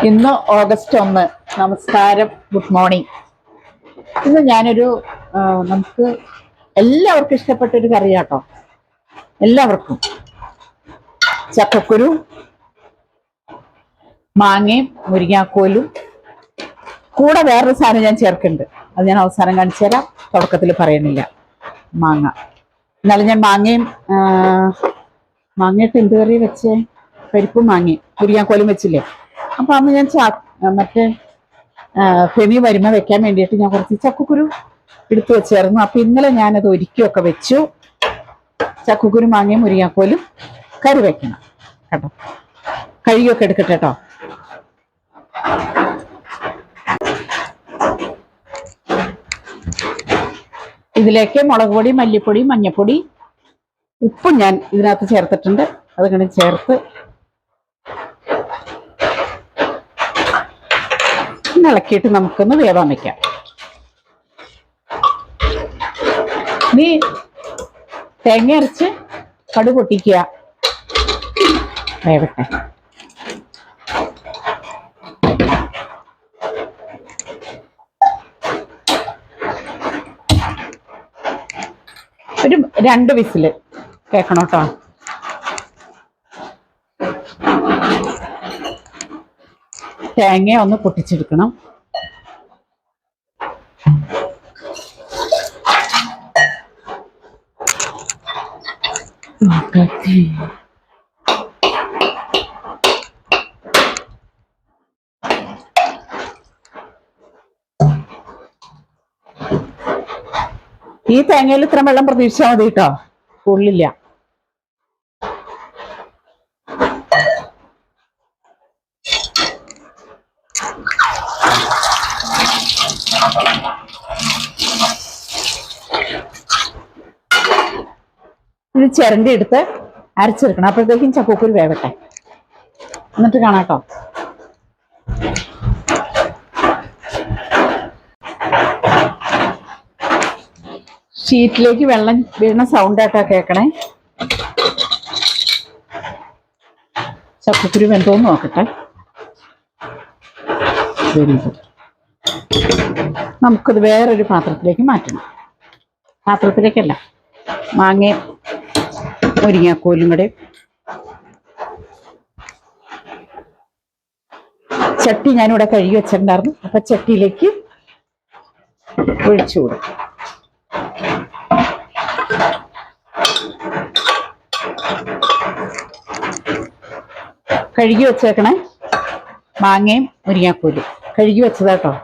ഇന്ന് ഓഗസ്റ്റ് 1. നമസ്കാരം, good morning. ഇന്ന് ഞാനൊരു നമുക്ക് എല്ലാവർക്കും ഇഷ്ടപ്പെട്ടൊരു കറിയാട്ടോ. എല്ലാവർക്കും ചക്കക്കുരു, മാങ്ങയും മുരിങ്ങാക്കോലും കൂടെ വേറൊരു സാധനം ഞാൻ ചേർക്കുന്നുണ്ട്. അത് ഞാൻ അവസാനം കാണിച്ചു തരാം, തുടക്കത്തിൽ പറയുന്നില്ല. മാങ്ങ. എന്നാലും ഞാൻ മാങ്ങയിട്ട് എന്ത് കറി വെച്ചേ? പരിപ്പും മാങ്ങയും മുരിങ്ങാക്കോലും വെച്ചില്ലേ. അപ്പൊ അന്ന് ഞാൻ മറ്റേ ഫെമി വരുമ്പോ വെക്കാൻ വേണ്ടിയിട്ട് ഞാൻ കുറച്ച് ചക്കക്കുരു എടുത്തു വെച്ചായിരുന്നു. അപ്പൊ ഇന്നലെ ഞാനത് ഒരുക്കിയൊക്കെ വെച്ചു. ചക്കക്കുരു, മാങ്ങയും മുരിങ്ങാക്കോലും കറി വെക്കണം കേട്ടോ. കഴുകിയൊക്കെ എടുക്കട്ടെ കേട്ടോ. ഇതിലേക്ക് മുളക് പൊടി, മല്ലിപ്പൊടി, മഞ്ഞൾപ്പൊടി, ഉപ്പും ഞാൻ ഇതിനകത്ത് ചേർത്തിട്ടുണ്ട്. അത് കണ്ട് ചേർത്ത് ഇളക്കിയിട്ട് നമുക്കൊന്ന് വേവാൻ വെക്കാം. നീ തേങ്ങ അരച്ച് കടു പൊട്ടിക്കുക, വേവട്ടെ. ഒരു 2 വിസില് കേൾക്കണം കേട്ടോ. തേങ്ങ ഒന്ന് പൊട്ടിച്ചെടുക്കണം. ഈ തേങ്ങയിൽ ഇത്ര വെള്ളം പ്രതീക്ഷിച്ചാൽ മതി കേട്ടോ, കൂടുതലില്ല. ഇത് ചിരണ്ടി എടുത്ത് അരച്ചെടുക്കണം. അപ്പോഴത്തേക്കും ചക്കക്കുരു വേവട്ടെ, എന്നിട്ട് കാണാട്ടോ. ഷീറ്റിലേക്ക് വെള്ളം വീണ സൗണ്ട് ആയിട്ടാ കേൾക്കണേ. ചക്കക്കുരു വെന്തോന്ന് നോക്കട്ടെ. Very good. നമുക്കത് വേറൊരു പാത്രത്തിലേക്ക് മാറ്റണം. പാത്രത്തിലേക്കല്ല, മാങ്ങയും മുരിങ്ങാക്കോലും കൂടെ. ചട്ടി ഞാനിവിടെ കഴുകി വെച്ചിട്ടുണ്ടായിരുന്നു. അപ്പൊ ചട്ടിയിലേക്ക് ഒഴിച്ചു കൊടുക്കും. കഴുകി വെച്ചേക്കണേ മാങ്ങയും മുരിങ്ങാക്കോലും കഴുകി വെച്ചതാട്ടോ.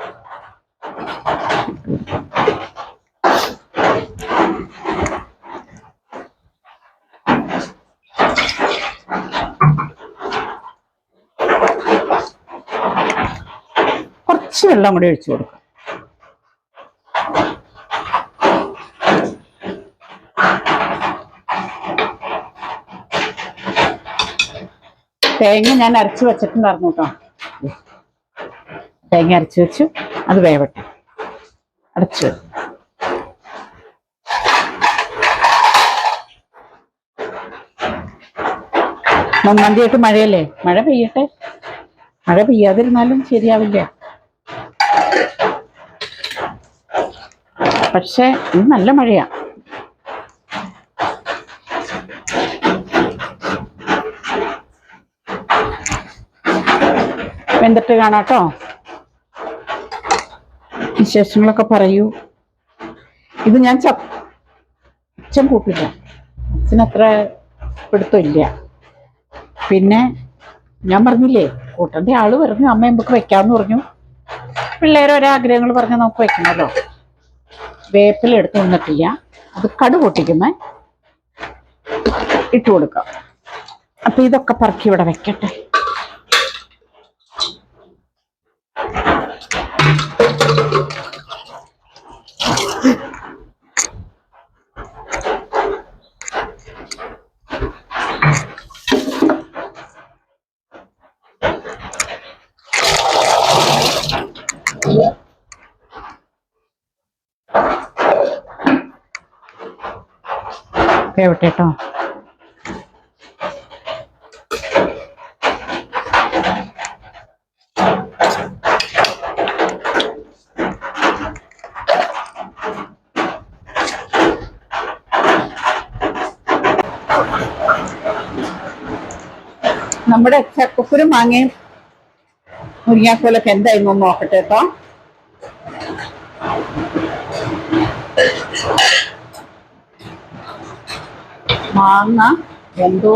കുറച്ച് വെള്ളം കൂടി ഒഴിച്ചു കൊടുക്കും. തേങ്ങ ഞാൻ അരച്ച് വെച്ചിട്ടുണ്ടായിരുന്നു കേട്ടോ. തേങ്ങ അരച്ച് വെച്ചു, അത് വേവട്ടെ. അടച്ചു. മന്തിയായിട്ട് മഴയല്ലേ, മഴ പെയ്യട്ടെ. മഴ പെയ്യാതിരുന്നാലും ശരിയാവില്ല. പക്ഷെ ഇത് നല്ല മഴയാ. വെന്തിട്ട് കാണാട്ടോ. വിശേഷങ്ങളൊക്കെ പറയൂ. ഇത് ഞാൻ അച്ഛൻ കൂട്ടില്ല, അച്ഛനത്ര പിടുത്തമില്ല. പിന്നെ ഞാൻ പറഞ്ഞില്ലേ, കൂട്ടന്റെ ആള് പറഞ്ഞു അമ്മ നമുക്ക് വെക്കാന്ന് പറഞ്ഞു. പിള്ളേരെ ഒരാഗ്രഹങ്ങൾ പറഞ്ഞാൽ നമുക്ക് വെക്കണമല്ലോ. വേപ്പില എടുത്ത് വന്നിട്ടില്ല, അത് കടു പൊട്ടിക്കുന്ന ഇട്ട് കൊടുക്കാം. അപ്പൊ ഇതൊക്കെ പറക്കി ഇവിടെ വെക്കട്ടെ. വേവട്ടെ കേട്ടോ. നമ്മുടെ ചക്കക്കുരു മാങ്ങയും മുരിങ്ങാക്കോലൊക്കെ എന്തായിരുന്നു നോക്കട്ടെ കേട്ടോ. മാങ്ങ എന്തോ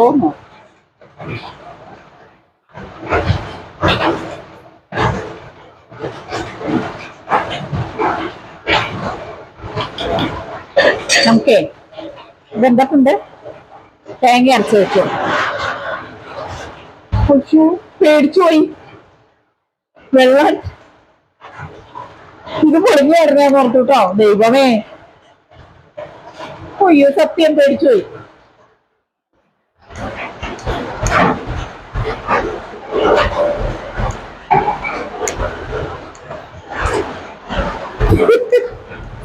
നമുക്കേ ഇതെന്തൊക്കെയുണ്ട്, തേങ്ങ അരച്ച് വെച്ചു. പക്ഷു പേടിച്ചു പോയി. വെള്ളം ഇത് പൊളിഞ്ഞായിരുന്നേ പുറത്തു കേട്ടോ. ദൈവമേ, അയ്യോ സത്യം പേടിച്ചു പോയി.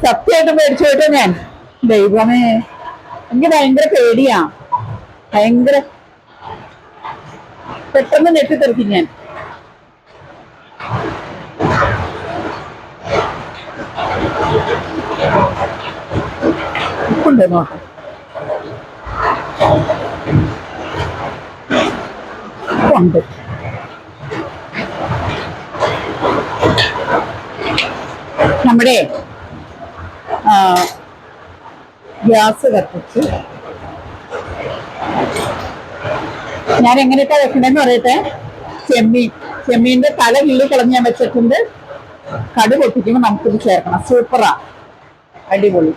സത്യമായിട്ട് പേടിച്ചു പോയിട്ടോ ഞാൻ. ദൈവമേ, എനിക്ക് ഭയങ്കര പേടിയാ. ഭയങ്കര പെട്ടെന്ന് ഞെട്ടിത്തെറിക്കും ഞാൻ. ഉപ്പുണ്ട് നോക്കാം. ഉപ്പുണ്ട്. നമ്മുടെ ഗ്യാസ് കത്തിച്ച് ഞാൻ എങ്ങനെയൊക്കെ വെക്കണമെന്ന് പറയട്ടെ. ചെമ്മീന്റെ തല കിള്ളി കളഞ്ഞ് ഞാൻ വെച്ചിട്ടുണ്ട്. കടു പൊട്ടിക്കുമ്പോൾ നമുക്കിത് ചേർക്കണം. സൂപ്പറാ, അടിപൊളി.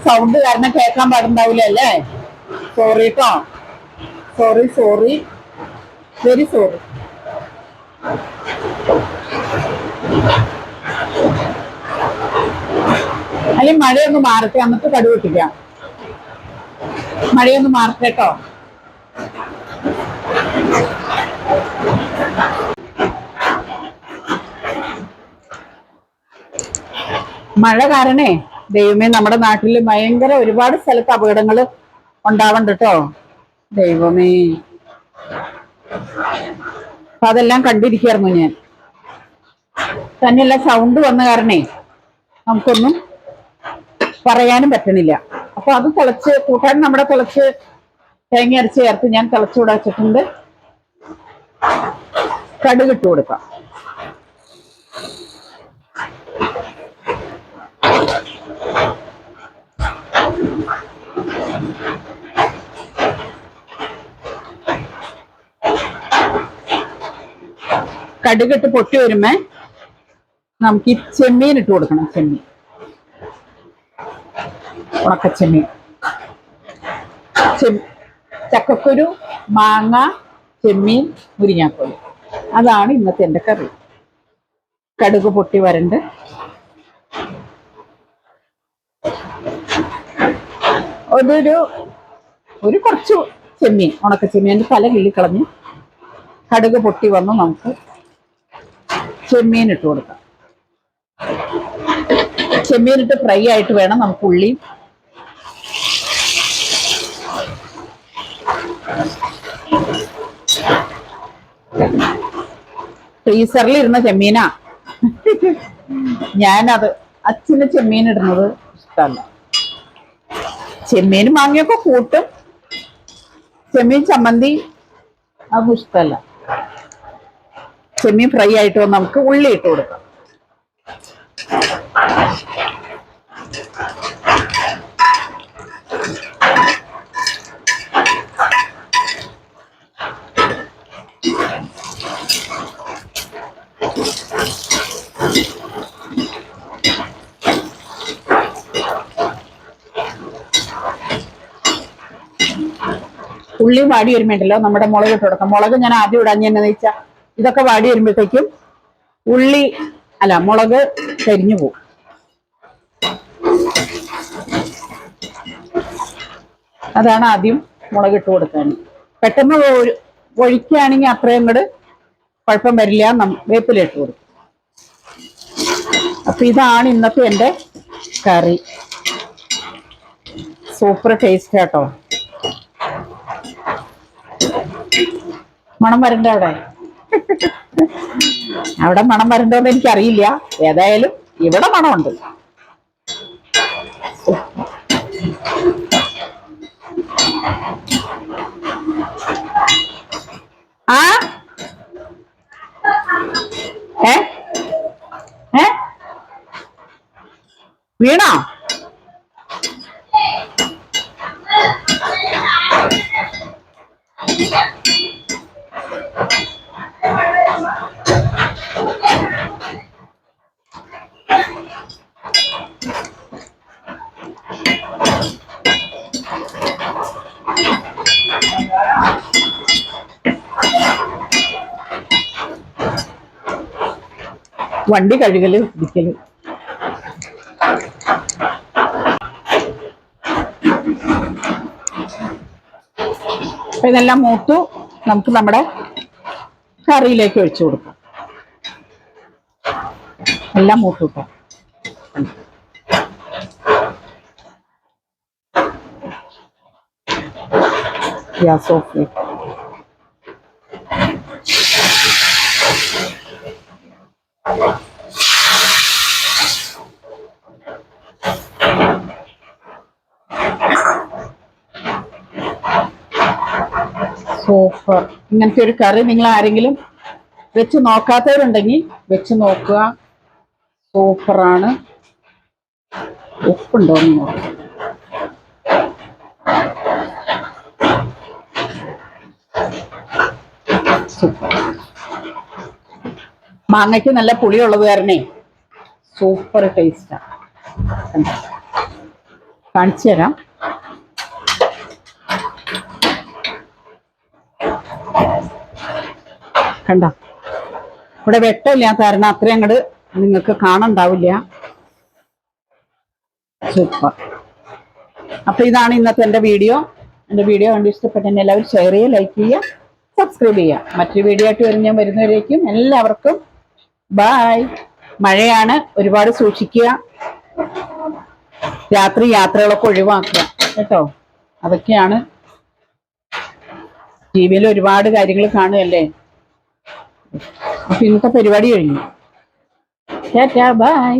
സൗണ്ട് കാരണം കേൾക്കാൻ പാടുണ്ടാവില്ല അല്ലേ? സോറി കേട്ടോ, സോറി, വെരി സോറി. അല്ലെങ്കിൽ മഴയൊന്ന് മാറട്ടെ, എന്നിട്ട് കടു പൊട്ടിക്കാം. മഴയൊന്ന് മാറട്ടെ കേട്ടോ. മഴ കാരണേ ദൈവമേ, നമ്മുടെ നാട്ടിൽ ഭയങ്കര ഒരുപാട് സ്ഥലത്ത് അപകടങ്ങൾ ഉണ്ടാവണ്ട് കേട്ടോ. ദൈവമേ, അപ്പൊ അതെല്ലാം കണ്ടിരിക്കായിരുന്നു ഞാൻ. തന്നെയല്ല, സൗണ്ട് വന്ന കാരണേ നമുക്കൊന്നും പറയാനും പറ്റണില്ല. അപ്പൊ അത് തിളച്ച് കൂട്ടാൻ നമ്മുടെ തിളച്ച് തേങ്ങ അരച്ച് ചേർത്ത് ഞാൻ തിളച്ചുകൂടെ വെച്ചിട്ടുണ്ട്. കടുകിട്ട് കൊടുക്കാം. കടുകിട്ട് പൊട്ടി വരുമ്പോ നമുക്ക് ഈ ചെമ്മീൻ ഇട്ട് കൊടുക്കണം. ചെമ്മീൻ, ഉണക്കച്ചെമ്മീൻ. ചക്കക്കുരു, മാങ്ങ, ചെമ്മീൻ, മുരിങ്ങാക്കോല്, അതാണ് ഇന്നത്തെ എൻ്റെ കറി. കടുക് പൊട്ടി വരണ്ട്. ഒരു കുറച്ച് ചെമ്മീൻ, ഉണക്കച്ചെമ്മീൻ്റെ തല കിള്ളിക്കളഞ്ഞ് കടുക് പൊട്ടി വന്ന് നമുക്ക് ചെമ്മീൻ ഇട്ട് കൊടുക്കാം. ചെമ്മീനിട്ട് ഫ്രൈ ആയിട്ട് വേണം നമുക്ക് ഉള്ളി. ഫ്രീസറിൽ ഇരുന്ന ചെമ്മീനാ. ഞാനത് അച്ഛന് ചെമ്മീൻ ഇടുന്നത് ഇഷ്ടമല്ല. ചെമ്മീൻ മാങ്ങയൊക്കെ കൂട്ടും, ചെമ്മീൻ ചമ്മന്തി അതും ഇഷ്ടമല്ല. ചെമ്മീൻ ഫ്രൈ ആയിട്ട് നമുക്ക് ഉള്ളി ഇട്ട് കൊടുക്കാം. ഉള്ളി വാടി വരുമ്പോണ്ടല്ലോ നമ്മുടെ മുളക് ഇട്ട് കൊടുക്കാം. മുളക് ഞാൻ ആദ്യം ഇടാൻ എന്ന് വെച്ചാൽ ഇതൊക്കെ വാടി വരുമ്പോഴത്തേക്കും മുളക് കരിഞ്ഞു പോകും. അതാണ് ആദ്യം മുളക് ഇട്ട് കൊടുക്കാൻ. പെട്ടെന്ന് ഒഴിക്കുകയാണെങ്കിൽ അത്രയും കൂടെ കുഴപ്പം വരില്ല. വേപ്പില ഇട്ട് കൊടുക്കും. അപ്പൊ ഇതാണ് ഇന്നത്തെ എൻ്റെ കറി. സൂപ്പർ ടേസ്റ്റ് കേട്ടോ. മണം വരണ്ട അവിടെ മണം വരണ്ടോന്ന് എനിക്കറിയില്ല. ഏതായാലും ഇവിടെ മണമുണ്ട്. വീണോ? വണ്ടി കഴുകല് ഇരിക്കല്. അപ്പൊ ഇതെല്ലാം മൂത്തു. നമുക്ക് നമ്മുടെ കറിയിലേക്ക് ഒഴിച്ചു കൊടുക്കാം. എല്ലാം മൂത്തു കിട്ടാം. ഗ്യാസ് ഓഫ് ചെയ്യും. സൂപ്പർ. ഇങ്ങനത്തെ ഒരു കറി നിങ്ങൾ ആരെങ്കിലും വെച്ച് നോക്കാത്തവരുണ്ടെങ്കിൽ വെച്ച് നോക്കുക. സൂപ്പറാണ്. ഉപ്പുണ്ടോ എന്ന് നോക്കാം. സൂപ്പർ. മാങ്ങയ്ക്ക് നല്ല പുളിയുള്ളത് കാരണേ സൂപ്പർ ടേസ്റ്റാണ്. കാണിച്ചു തരാം. കണ്ട, ഇവിടെ വെട്ടമില്ലാത്ത കാരണം അത്രയും അങ്ങോട്ട് നിങ്ങൾക്ക് കാണണ്ടാവില്ല. സൂപ്പർ. അപ്പൊ ഇതാണ് ഇന്നത്തെ എൻ്റെ വീഡിയോ. എൻ്റെ വീഡിയോ കണ്ട് ഇഷ്ടപ്പെട്ടെന്നെ എല്ലാവരും ഷെയർ ചെയ്യുക, ലൈക്ക് ചെയ്യുക, സബ്സ്ക്രൈബ് ചെയ്യുക. മറ്റൊരു വീഡിയോ ആയിട്ട് ഞാൻ വരുന്നവരേക്കും എല്ലാവർക്കും ബായ്. മഴയാണ്, ഒരുപാട് സൂക്ഷിക്കുക. രാത്രി യാത്രകളൊക്കെ ഒഴിവാക്കുക കേട്ടോ. അതൊക്കെയാണ്. ടി വിയിൽ ഒരുപാട് കാര്യങ്ങൾ കാണുകയല്ലേ. അപ്പൊ ഇന്നത്തെ പരിപാടി കഴിഞ്ഞു. Tata bye.